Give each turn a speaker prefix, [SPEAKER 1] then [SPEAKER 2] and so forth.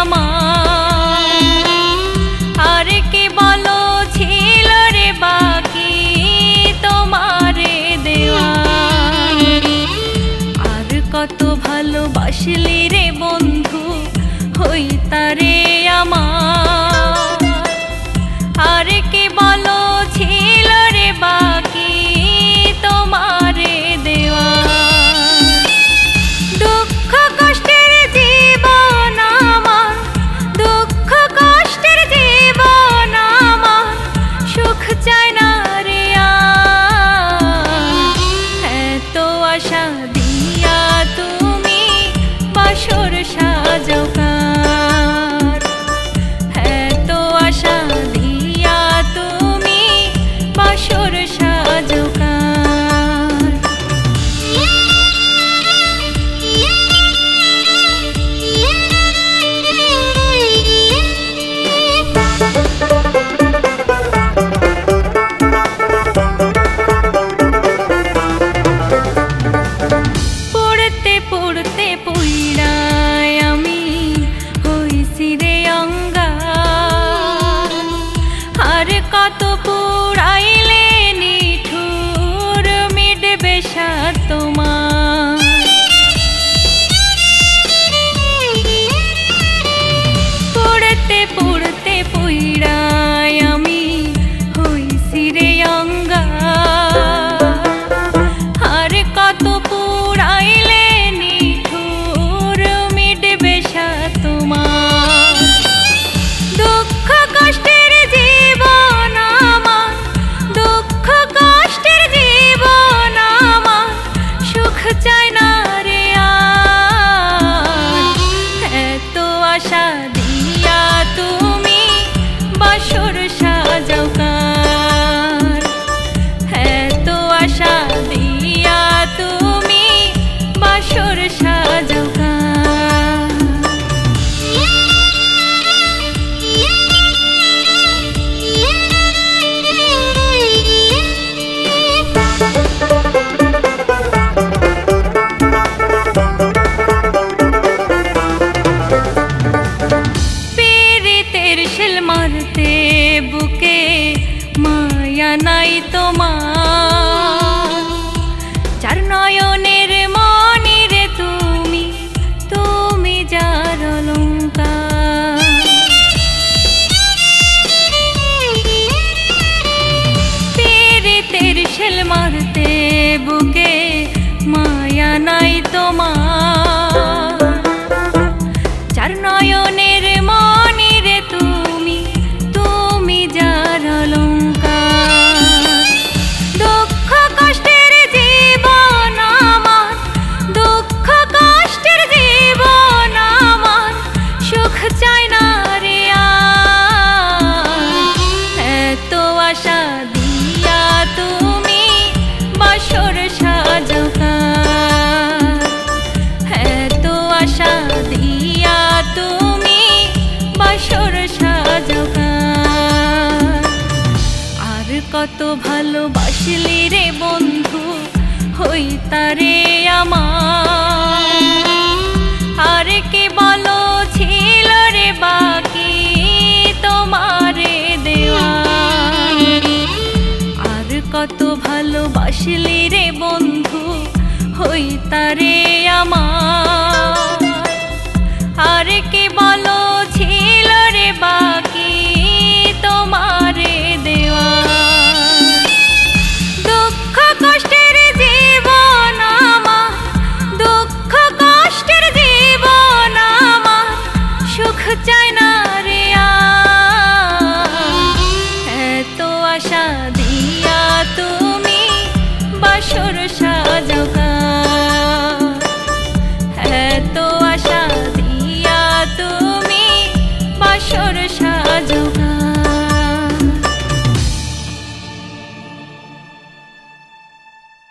[SPEAKER 1] আমার আর কি বলো ছিল রে বাকি তোমারে দেওয়া আর কত ভালোবাসলি রে বন্ধু হইতারে আমার আর কি বলো ছিল রে বাকি তোমারে দেওয়া দুঃখ কষ্টের জীবন আমার দুঃখ কষ্টের জীবন আমার সুখ চায় না রে এত আশা দিয়া তুমি বাসর সাজাও কার এত আশা দিয়া তুমি বাসর সাজাও কার পড়তে পড়তে পইড়ায় আমি হইছি রে অঙ্গার আর কত পুড়াইলে নিঠুর মিটবে সার তোমার পড়তে পড়তে পইড়ায় আমি হইছি রে অঙ্গার আর কত পুড়াইলে নিঠুর মিটবে সার তোমার দুঃখ কষ্টের জীবন আমার দুঃখ কষ্টের জীবন আমার সুখ চায় না রে এত আশা দিয়া তুমি বাসর সাজাও কার এত আশা দিয়া তুমি বাসর সাজাও কার পীড়িতের শিল মারতে বুকে মায়া নাই তোমার চার নয়নের মনি রে তুমি তুমি যার অলংকার পীড়িতের শিল মারতে বুকে মায়া নাই তোমার চার নয়নের মনি রে তুমি তুমি যার অলংকার দুঃখ কষ্টের জীবন আমার দুঃখ কষ্টের জীবন আমার সুখ চায় না রে এত আশা দিয়া তুমি বাসর সাজাও কার এত আশা দিয়া তুমি বাসর সাজাও কার আর কত ভালোবাসলি রে বন্ধু হইতারে আমার আর কি বলো ছিল রে বাকি তোমারে দেওয়া আর কত ভালোবাসলি রে বন্ধু হইতারে আমার আর কি বলো ছিল রে বাকি তোমারে দেওয়া দুঃখ কষ্টের জীবন আমার দুঃখ কষ্টের জীবন আমার সুখ চায় না রে এত আশা দিয়া তুমি বাসর সাজাও কার এত আশা দিয়া তুমি বাসর